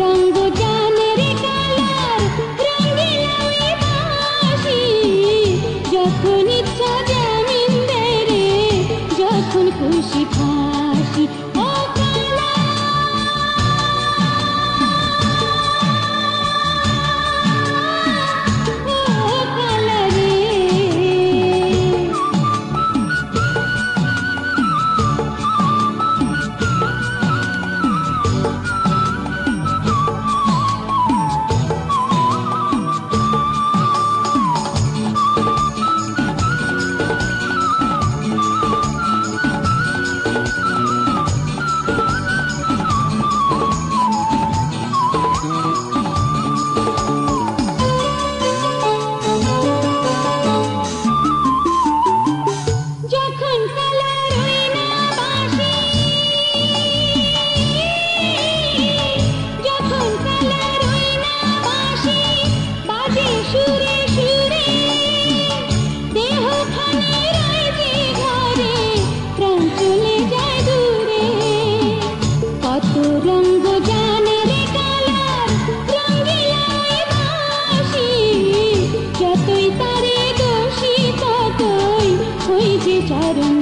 রঙ্গ জানে রে কালার রঙ্গিলা ওই বাঁশি, যখন ইচ্ছা জামিন দে রে, যখন খুশি ফাঁসি। ও কালা ও কালা রে। যখন কালার ওই না বাঁশি, যখন কালার ওই না বাঁশি বাজে সুরে সুরে, দেহখানি রয় যে ঘরে, প্রাণ চলে যায় দূরে। কত রঙ্গ জানে রে কালার রঙ্গিলা ওই বাঁশি, যতই তারে দোষী ততই ওই যে চরণ